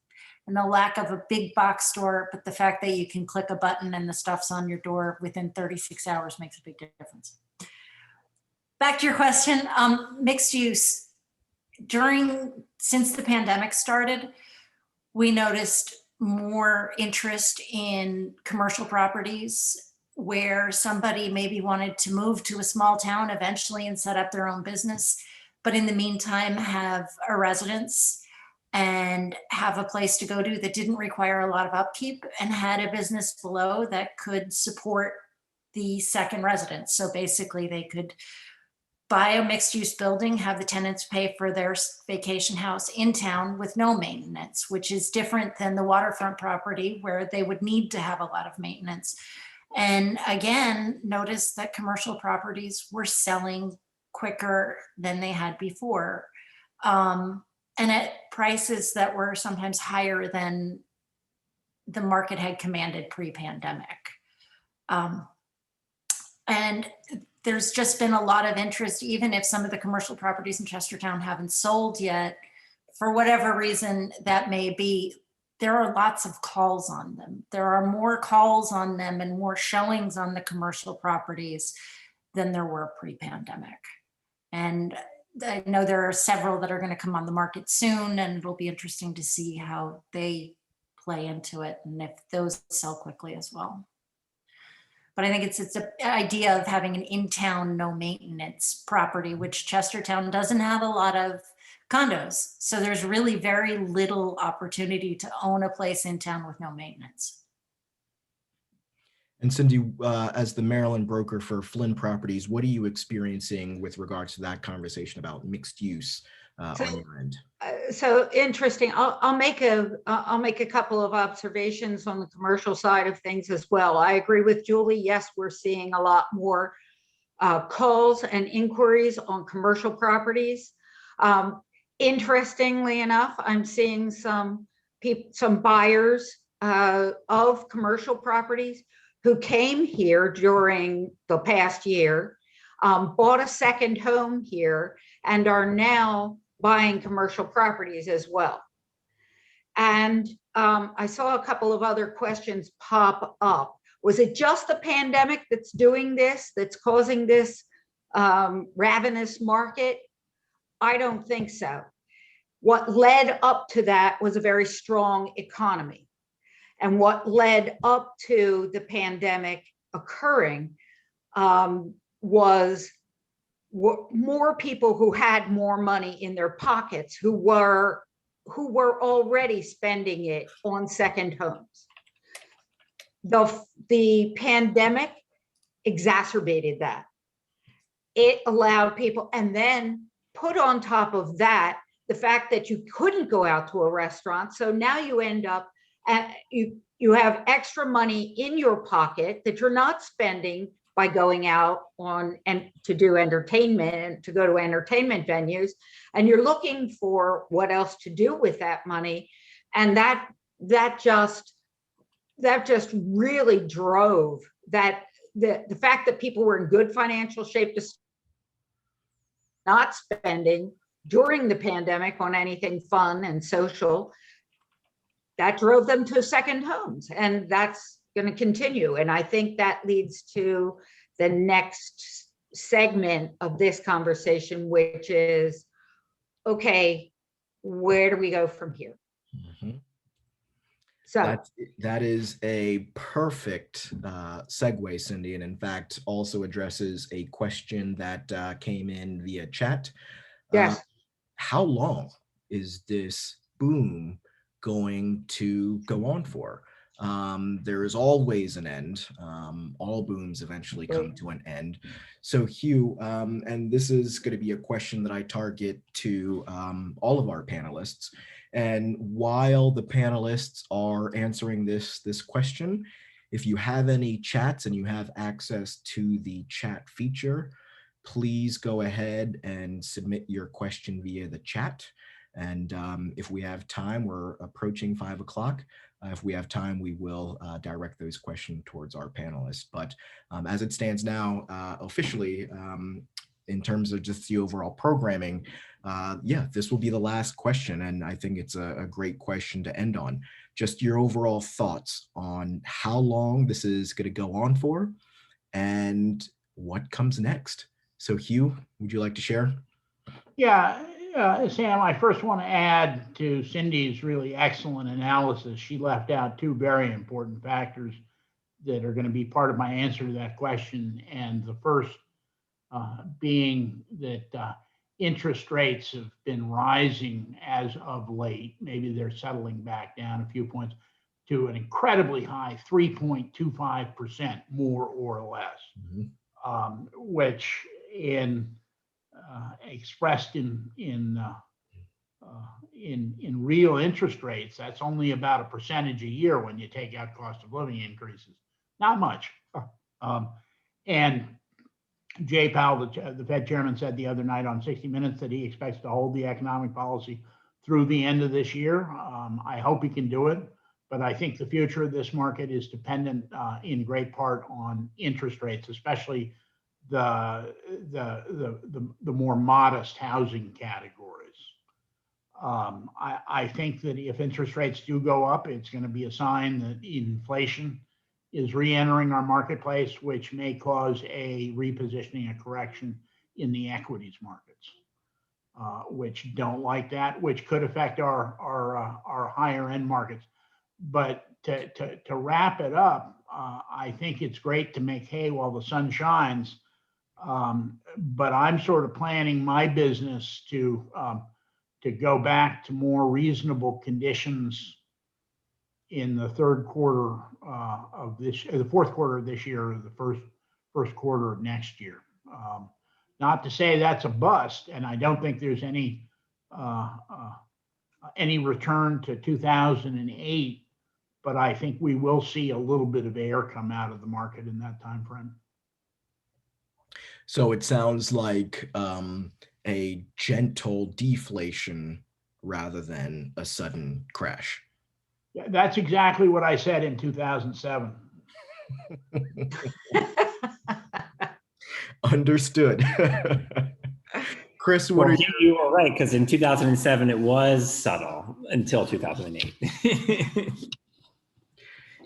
[SPEAKER 5] And the lack of a big box store, but the fact that you can click a button and the stuff's on your door within 36 hours makes a big difference. Back to your question, mixed use. Since the pandemic started, we noticed more interest in commercial properties where somebody maybe wanted to move to a small town eventually and set up their own business, but in the meantime have a residence. and have a place to go to that didn't require a lot of upkeep and had a business below that could support the second residence. So basically they could buy a mixed use building, have the tenants pay for their vacation house in town with no maintenance, which is different than the waterfront property where they would need to have a lot of maintenance. And again, notice that commercial properties were selling quicker than they had before. And at prices that were sometimes higher than the market had commanded pre-pandemic. And there's just been a lot of interest, even if some of the commercial properties in Chestertown haven't sold yet, for whatever reason that may be, there are lots of calls on them. There are more calls on them and more showings on the commercial properties than there were pre-pandemic. And I know there are several that are going to come on the market soon, and it'll be interesting to see how they play into it and if those sell quickly as well. But I think it's an idea of having an in-town, no maintenance property, which Chestertown doesn't have a lot of condos. So there's really very little opportunity to own a place in town with no maintenance.
[SPEAKER 1] And Cindy, as the Maryland broker for Flynn Properties, what are you experiencing with regards to that conversation about mixed use on your end?
[SPEAKER 3] So interesting. I'll make a couple of observations on the commercial side of things as well. I agree with Julie. Yes, we're seeing a lot more calls and inquiries on commercial properties. Interestingly enough, I'm seeing some buyers of commercial properties who came here during the past year, bought a second home here, and are now buying commercial properties as well. And I saw a couple of other questions pop up. Was it just the pandemic that's doing this, that's causing this ravenous market? I don't think so. What led up to that was a very strong economy. And what led up to the pandemic occurring was more people who had more money in their pockets, who were already spending it on second homes. The pandemic exacerbated that. It allowed people, and then put on top of that the fact that you couldn't go out to a restaurant. So now you end up at, you have extra money in your pocket that you're not spending by going out on and to do entertainment, to go to entertainment venues, and you're looking for what else to do with that money. And that just really drove that, the fact that people were in good financial shape to not spending during the pandemic on anything fun and social, that drove them to second homes, and that's going to continue. And I think that leads to the next segment of this conversation, which is, okay, where do we go from here?
[SPEAKER 1] Mm-hmm.
[SPEAKER 3] So
[SPEAKER 1] that is a perfect segue, Cindy, and in fact also addresses a question that came in via chat.
[SPEAKER 3] yes.
[SPEAKER 1] How long is this boom going to go on for? There is always an end. All booms eventually come to an end. So Hugh, and this is going to be a question that I target to all of our panelists. And while the panelists are answering this question, if you have any chats and you have access to the chat feature, please go ahead and submit your question via the chat. And if we have time, we're approaching 5 o'clock. If we have time, we will direct those questions towards our panelists. But as it stands now, officially, in terms of just the overall programming, yeah, this will be the last question. And I think it's a great question to end on. Just your overall thoughts on how long this is going to go on for and what comes next. So Hugh, would you like to share?
[SPEAKER 2] Yeah, Sam, I first want to add to Cindy's really excellent analysis. She left out two very important factors that are going to be part of my answer to that question. And the first being that interest rates have been rising as of late. Maybe they're settling back down a few points to an incredibly high 3.25%, more or less, which expressed in real interest rates, that's only about a percentage a year when you take out cost of living increases. Not much. And Jay Powell, the Fed chairman, said the other night on 60 Minutes that he expects to hold the economic policy through the end of this year. I hope he can do it, but I think the future of this market is dependent in great part on interest rates, especially the more modest housing categories. I think that if interest rates do go up, it's going to be a sign that inflation is re-entering our marketplace, which may cause a repositioning, a correction in the equities markets, which don't like that, which could affect our higher end markets. But to wrap it up, I think it's great to make hay while the sun shines. But I'm sort of planning my business to go back to more reasonable conditions in the third quarter of this, the fourth quarter of this year, or the first quarter of next year. Not to say that's a bust, and I don't think there's any return to 2008, but I think we will see a little bit of air come out of the market in that time frame.
[SPEAKER 1] So it sounds like a gentle deflation rather than a sudden crash.
[SPEAKER 2] Yeah, that's exactly what I said in 2007.
[SPEAKER 1] Understood. Chris, what are
[SPEAKER 4] you were right, because in 2007 it was subtle until 2008.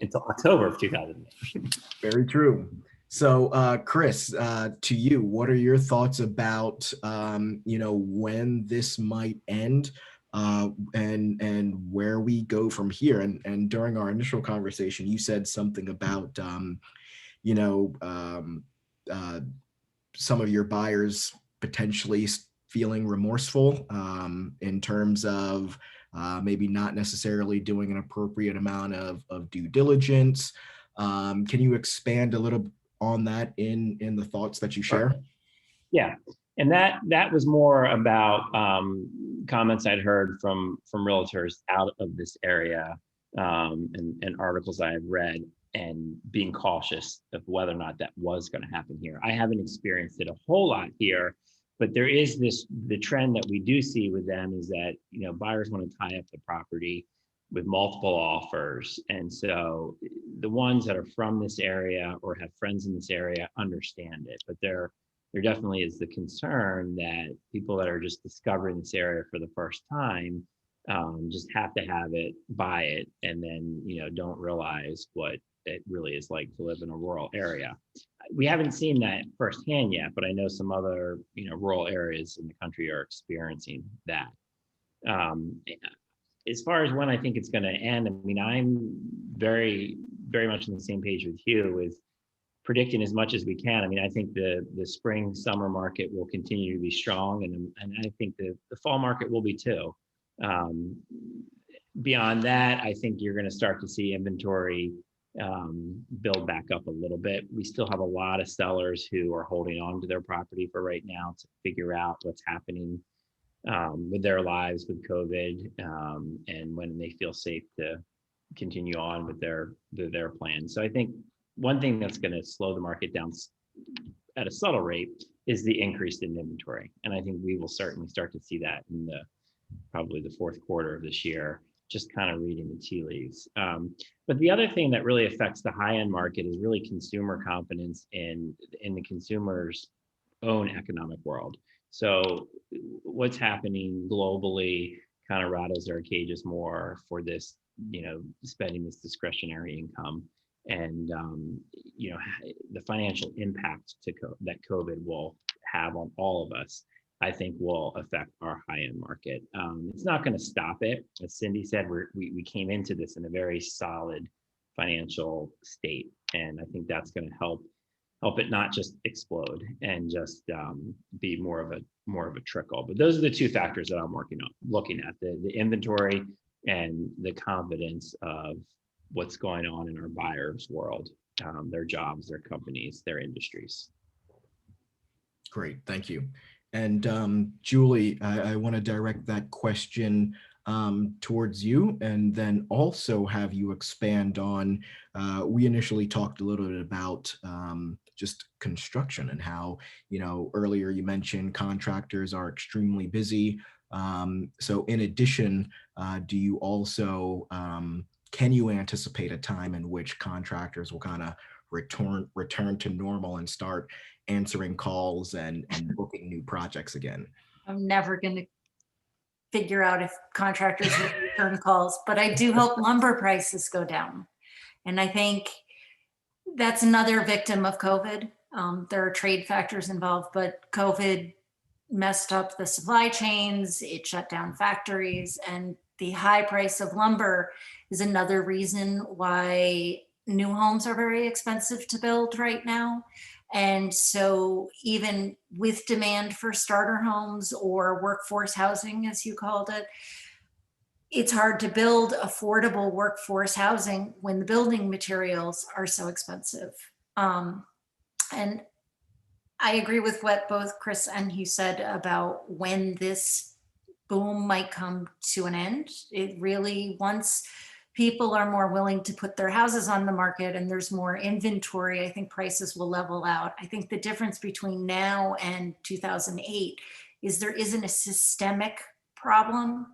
[SPEAKER 4] Until October of 2008.
[SPEAKER 1] Very true. So, Chris, to you, what are your thoughts about, when this might end and where we go from here? And during our initial conversation, you said something about, some of your buyers potentially feeling remorseful in terms of maybe not necessarily doing an appropriate amount of due diligence. Can you expand a little on that in the thoughts that you share?
[SPEAKER 4] Yeah, and that was more about comments I'd heard from realtors out of this area, and articles I have read, and being cautious of whether or not that was going to happen here. I haven't experienced it a whole lot here, but there is the trend that we do see with them is that, buyers want to tie up the property with multiple offers. And so the ones that are from this area or have friends in this area understand it, but there definitely is the concern that people that are just discovering this area for the first time just have to have it, buy it, and then, don't realize what it really is like to live in a rural area. We haven't seen that firsthand yet, but I know some other, rural areas in the country are experiencing that. As far as when I think it's going to end, I mean, I'm very, very much on the same page with you with predicting as much as we can. I mean, I think the spring, summer market will continue to be strong, and I think the fall market will be too. Beyond that, I think you're going to start to see inventory build back up a little bit. We still have a lot of sellers who are holding on to their property for right now to figure out what's happening with their lives with COVID, and when they feel safe to continue on with their plans. So I think one thing that's going to slow the market down at a subtle rate is the increase in inventory, and I think we will certainly start to see that in probably the fourth quarter of this year. Just kind of reading the tea leaves. But the other thing that really affects the high-end market is really consumer confidence in the consumer's own economic world. So what's happening globally kind of rattles their cages more for this, spending this discretionary income, and the financial impact that COVID will have on all of us, I think will affect our high-end market. It's not going to stop it. As Cindy said, we came into this in a very solid financial state, and I think that's going to help help it not just explode and just be more of a trickle. But those are the two factors that I'm looking at, the inventory and the confidence of what's going on in our buyers' world, their jobs, their companies, their industries.
[SPEAKER 1] Great, thank you. And Julie, I want to direct that question towards you, and then also have you expand on, we initially talked a little bit about just construction and how, earlier you mentioned contractors are extremely busy. So in addition, do you also, can you anticipate a time in which contractors will kind of return to normal and start answering calls and booking new projects again?
[SPEAKER 5] I'm never going to figure out if contractors will return calls, but I do hope lumber prices go down. And I think that's another victim of COVID. There are trade factors involved, but COVID messed up the supply chains, it shut down factories, and the high price of lumber is another reason why new homes are very expensive to build right now. And so even with demand for starter homes or workforce housing, as you called it, it's hard to build affordable workforce housing when the building materials are so expensive. And I agree with what both Chris and Hugh said about when this boom might come to an end. It really, once people are more willing to put their houses on the market and there's more inventory, I think prices will level out. I think the difference between now and 2008 is there isn't a systemic problem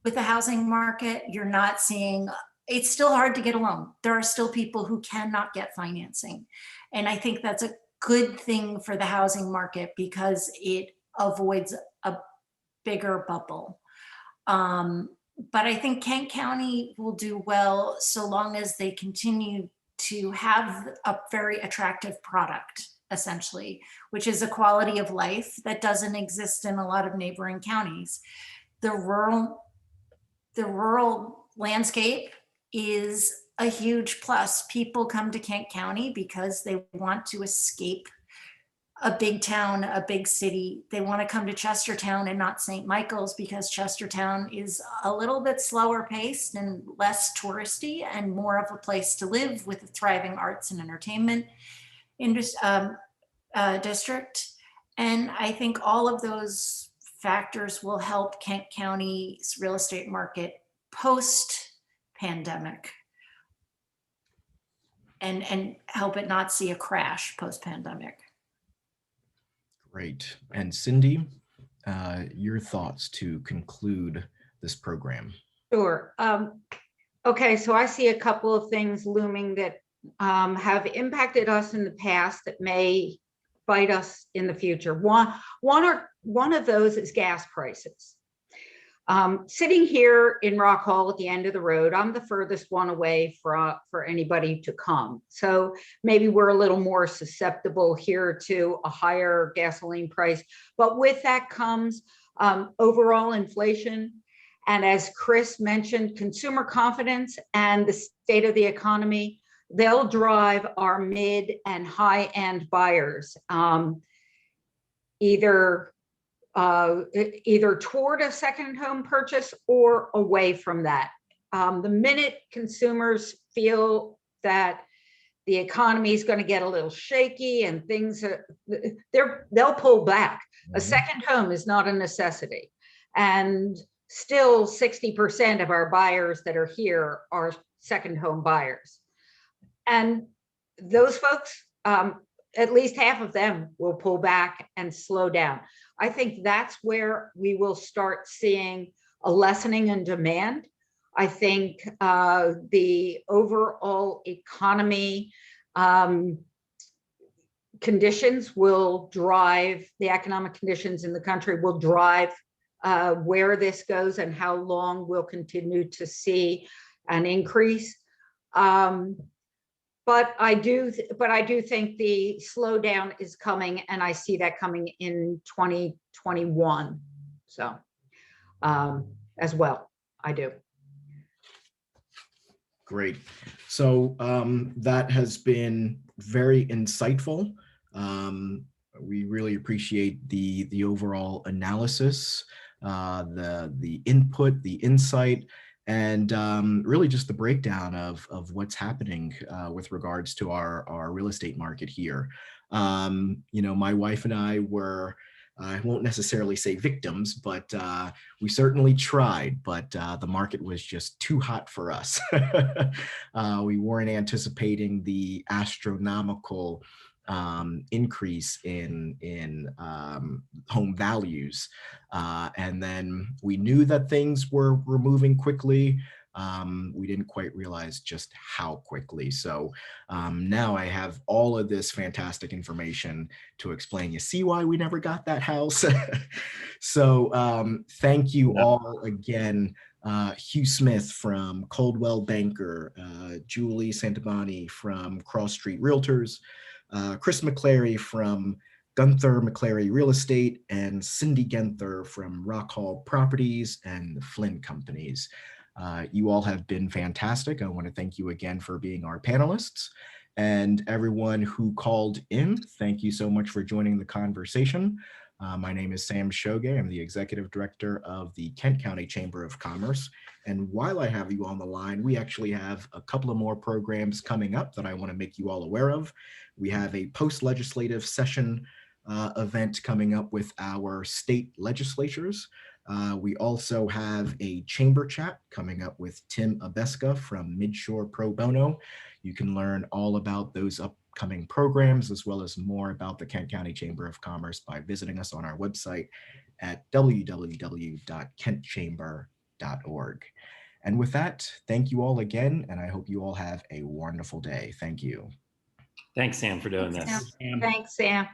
[SPEAKER 5] with the housing market. You're not seeing, it's still hard to get a loan. There are still people who cannot get financing. And I think that's a good thing for the housing market because it avoids a bigger bubble. But I think Kent County will do well so long as they continue to have a very attractive product, essentially, which is a quality of life that doesn't exist in a lot of neighboring counties. The rural landscape is a huge plus. People come to Kent County because they want to escape a big town, a big city. They want to come to Chestertown and not St. Michael's because Chestertown is a little bit slower paced and less touristy and more of a place to live with a thriving arts and entertainment district. And I think all of those factors will help Kent County's real estate market post-pandemic and help it not see a crash post-pandemic.
[SPEAKER 1] Great. And Cindy, your thoughts to conclude this program?
[SPEAKER 3] Sure. Okay, so I see a couple of things looming that have impacted us in the past that may bite us in the future. One of those is gas prices. Sitting here in Rock Hall at the end of the road, I'm the furthest one away for anybody to come. So maybe we're a little more susceptible here to a higher gasoline price. But with that comes overall inflation. And as Chris mentioned, consumer confidence and the state of the economy, they'll drive our mid and high-end buyers either toward a second home purchase or away from that. The minute consumers feel that the economy is going to get a little shaky and things, they'll pull back. A second home is not a necessity. And still 60% of our buyers that are here are second home buyers. And those folks, at least half of them will pull back and slow down. I think that's where we will start seeing a lessening in demand. I think the overall economy conditions will drive, the economic conditions in the country will drive where this goes and how long we'll continue to see an increase. But I do think the slowdown is coming, and I see that coming in 2021. So as well, I do.
[SPEAKER 1] Great. So that has been very insightful. We really appreciate the overall analysis, the input, the insight, and really just the breakdown of what's happening with regards to our real estate market here. My wife and I were, I won't necessarily say victims, but we certainly tried, but the market was just too hot for us. We weren't anticipating the astronomical increase in home values. And then we knew that things were moving quickly. We didn't quite realize just how quickly. So now I have all of this fantastic information to explain. You see why we never got that house? So thank you all again. Hugh Smith from Coldwell Banker, Julie Santabani from Cross Street Realtors, Chris McClary from Gunther McClary Real Estate, and Cindy Genther from Rock Hall Properties and the Flynn Companies. You all have been fantastic. I want to thank you again for being our panelists. And everyone who called in, thank you so much for joining the conversation. My name is Sam Shoge. I'm the Executive Director of the Kent County Chamber of Commerce. And while I have you on the line, we actually have a couple of more programs coming up that I want to make you all aware of. We have a post-legislative session event coming up with our state legislatures. We also have a chamber chat coming up with Tim Abeska from Midshore Pro Bono. You can learn all about those upcoming programs as well as more about the Kent County Chamber of Commerce by visiting us on our website at www.kentchamber.org. And with that, thank you all again, and I hope you all have a wonderful day. Thank you.
[SPEAKER 4] Thanks, Sam, for doing
[SPEAKER 5] Thanks,
[SPEAKER 4] this.
[SPEAKER 5] Sam.
[SPEAKER 3] Thanks, Sam.